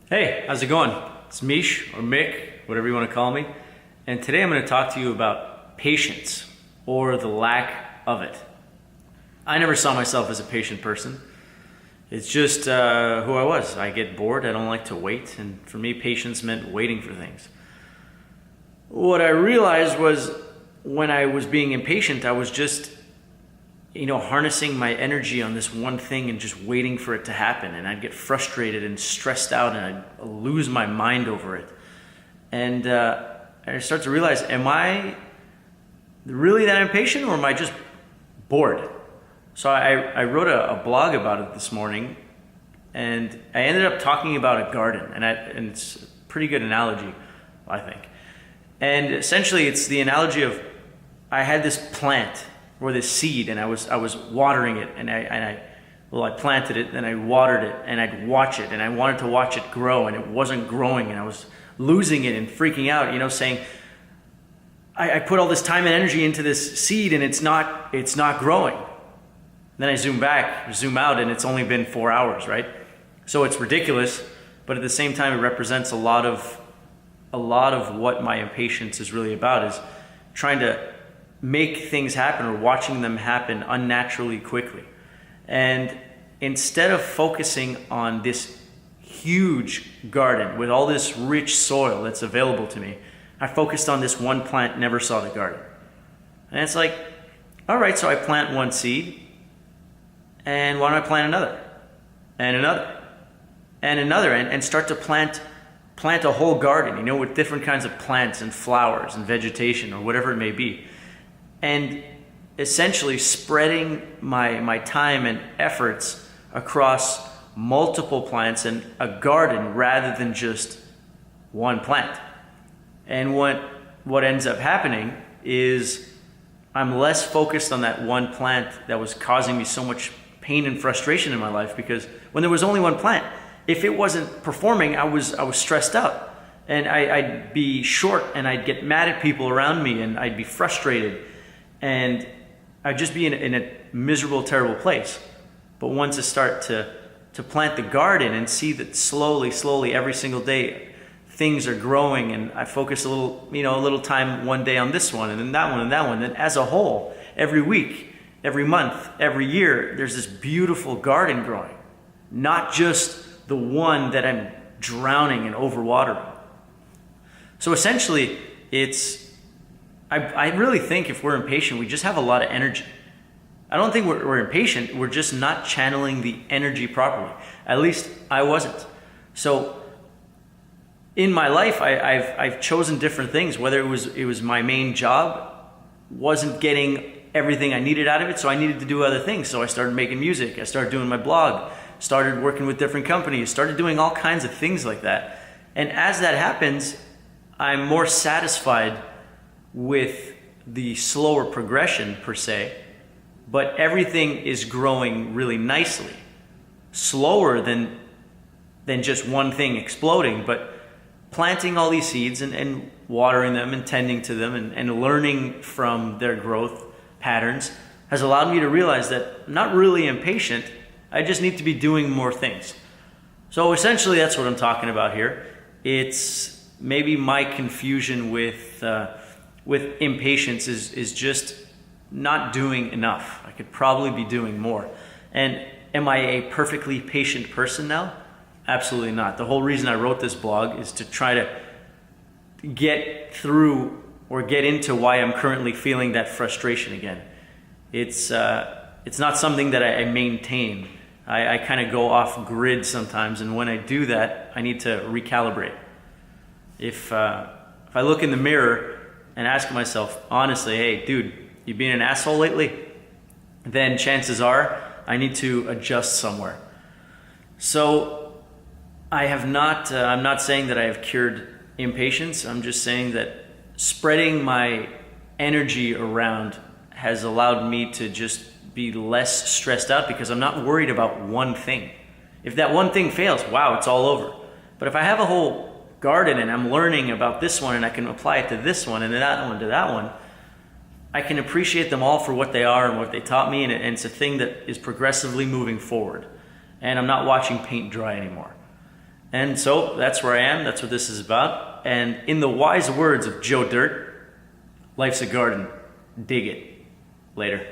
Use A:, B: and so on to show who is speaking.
A: Hey, how's it going? It's Mish or Mick, whatever you want to call me. And today I'm going to talk to you about patience or the lack of it. I never saw myself as a patient person. It's just who I was. I get bored, I don't like to wait, and for me, patience meant waiting for things. What I realized was when I was being impatient, I was just harnessing my energy on this one thing and just waiting for it to happen. And I'd get frustrated and stressed out and I'd lose my mind over it. And I start to realize, am I really that impatient or am I just bored? So I wrote a blog about it this morning, and I ended up talking about a garden. And it's a pretty good analogy, I think. And essentially it's the analogy of, I had this plant or this seed, and I was watering it, and I planted it, and I watered it, and I'd watch it, and I wanted to watch it grow, and it wasn't growing, and I was losing it and freaking out, saying, I put all this time and energy into this seed, and it's not growing. Then I zoom out, and it's only been 4 hours, right? So it's ridiculous, but at the same time, it represents a lot of what my impatience is really about, is trying to make things happen or watching them happen unnaturally quickly. And instead of focusing on this huge garden with all this rich soil that's available to me, I focused on this one plant, never saw the garden. And it's like, all right, so I plant one seed, and why don't I plant another? And another? And another, and start to plant a whole garden, with different kinds of plants and flowers and vegetation or whatever it may be. And essentially spreading my time and efforts across multiple plants and a garden rather than just one plant. And what ends up happening is I'm less focused on that one plant that was causing me so much pain and frustration in my life, because when there was only one plant, if it wasn't performing, I was stressed out, and I'd be short, and I'd get mad at people around me, and I'd be frustrated, and I'd just be in a miserable, terrible place. But once I start to plant the garden and see that slowly, every single day, things are growing, and I focus a little time one day on this one, and then that one, and that one, and as a whole, every week, every month, every year, there's this beautiful garden growing, not just the one that I'm drowning and overwatering. So essentially, I really think if we're impatient, we just have a lot of energy. I don't think we're impatient, we're just not channeling the energy properly. At least I wasn't. So in my life, I've chosen different things, whether it was my main job, wasn't getting everything I needed out of it, so I needed to do other things. So I started making music, I started doing my blog, started working with different companies, started doing all kinds of things like that. And as that happens, I'm more satisfied with the slower progression per se, but everything is growing really nicely, slower than just one thing exploding, but planting all these seeds and watering them and tending to them and learning from their growth patterns has allowed me to realize that I'm not really impatient, I just need to be doing more things. So essentially that's what I'm talking about here. It's maybe my confusion with impatience is just not doing enough. I could probably be doing more. And am I a perfectly patient person now? Absolutely not. The whole reason I wrote this blog is to try to get through or get into why I'm currently feeling that frustration again. It's not something that I maintain. I kind of go off grid sometimes, and when I do that, I need to recalibrate. If I look in the mirror and ask myself honestly, hey dude, you being an asshole lately? Then chances are I need to adjust somewhere. So I'm not saying that I have cured impatience. I'm just saying that spreading my energy around has allowed me to just be less stressed out, because I'm not worried about one thing. If that one thing fails, wow, it's all over. But if I have a whole garden and I'm learning about this one and I can apply it to this one and that one to that one, I can appreciate them all for what they are and what they taught me, and it's a thing that is progressively moving forward. And I'm not watching paint dry anymore. And so that's where I am. That's what this is about. And in the wise words of Joe Dirt, life's a garden. Dig it. Later.